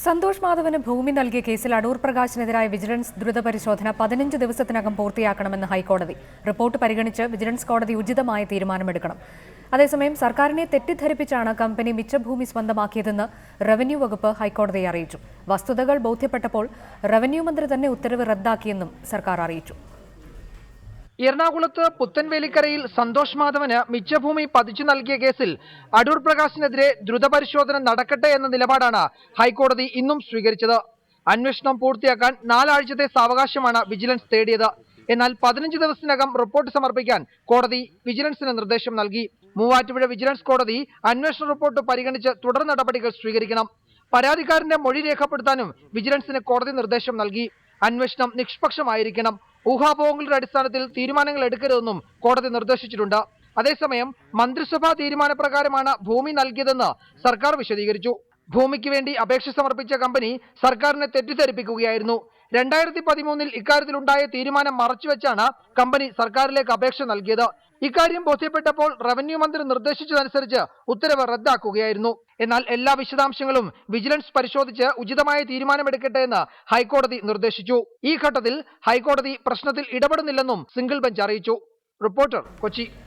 സന്തോഷ് മാധവന് ഭൂമി നൽകിയ കേസിൽ അടൂർ പ്രകാശിനെതിരായ വിജിലൻസ് ദ്രുത പരിശോധന 15 ദിവസത്തിനകം പൂർത്തിയാക്കണമെന്ന് ഹൈക്കോടതി. റിപ്പോർട്ട് പരിഗണിച്ച് വിജിലൻസ് കോടതി ഉചിതമായ തീരുമാനമെടുക്കണം. അതേസമയം സർക്കാരിനെ തെറ്റിദ്ധരിപ്പിച്ചാണ് കമ്പനി മിച്ചഭൂമി സ്വന്തമാക്കിയതെന്ന് റവന്യൂ വകുപ്പ് ഹൈക്കോടതിയെ അറിയിച്ചു. വസ്തുതകൾ ബോധ്യപ്പെട്ടപ്പോൾ റവന്യൂ മന്ത്രി തന്നെ ഉത്തരവ് റദ്ദാക്കിയെന്നും സർക്കാർ അറിയിച്ചു. എറണാകുളത്ത് പുത്തൻവേലിക്കരയിൽ സന്തോഷ് മാധവന് മിച്ചഭൂമി പതിച്ചു നൽകിയ കേസിൽ അടൂർ പ്രകാശിനെതിരെ ദ്രുതപരിശോധന നടക്കട്ടെ എന്ന നിലപാടാണ് ഹൈക്കോടതി ഇന്നും സ്വീകരിച്ചത്. അന്വേഷണം പൂർത്തിയാക്കാൻ 4 ആഴ്ചത്തെ സാവകാശമാണ് വിജിലൻസ് തേടിയത്. എന്നാൽ 15 ദിവസത്തിനകം റിപ്പോർട്ട് സമർപ്പിക്കാൻ കോടതി വിജിലൻസിന് നിർദ്ദേശം നൽകി. മൂവാറ്റുപുഴ വിജിലൻസ് കോടതി അന്വേഷണ റിപ്പോർട്ട് പരിഗണിച്ച് തുടർ നടപടികൾ സ്വീകരിക്കണം. പരാതിക്കാരന്റെ മൊഴി രേഖപ്പെടുത്താനും വിജിലൻസിന് കോടതി നിർദ്ദേശം നൽകി. അന്വേഷണം നിഷ്പക്ഷമായിരിക്കണം. ഊഹാപോഹങ്ങളുടെ അടിസ്ഥാനത്തിൽ തീരുമാനങ്ങൾ എടുക്കരുതെന്നും കോടതി നിർദ്ദേശിച്ചിട്ടുണ്ട്. അതേസമയം മന്ത്രിസഭാ തീരുമാനപ്രകാരമാണ് ഭൂമി നൽകിയതെന്ന് സർക്കാർ വിശദീകരിച്ചു. ഭൂമിക്ക് വേണ്ടി അപേക്ഷ സമർപ്പിച്ച കമ്പനി സർക്കാരിനെ തെറ്റിദ്ധരിപ്പിക്കുകയായിരുന്നു. 2013 ഇക്കാര്യത്തിലുണ്ടായ തീരുമാനം മറച്ചുവെച്ചാണ് കമ്പനി സർക്കാരിലേക്ക് അപേക്ഷ നൽകിയത്. ഇക്കാര്യം ബോധ്യപ്പെട്ടപ്പോൾ റവന്യൂ മന്ത്രി നിർദ്ദേശിച്ചതനുസരിച്ച് ഉത്തരവ് റദ്ദാക്കുകയായിരുന്നു. എന്നാൽ എല്ലാ വിശദാംശങ്ങളും വിജിലൻസ് പരിശോധിച്ച് ഉചിതമായ തീരുമാനമെടുക്കട്ടെ എന്ന് ഹൈക്കോടതി നിർദ്ദേശിച്ചു. ഈ ഘട്ടത്തിൽ ഹൈക്കോടതി പ്രശ്നത്തിൽ ഇടപെടുന്നില്ലെന്നും സിംഗിൾ ബെഞ്ച് അറിയിച്ചു. റിപ്പോർട്ടർ, കൊച്ചി.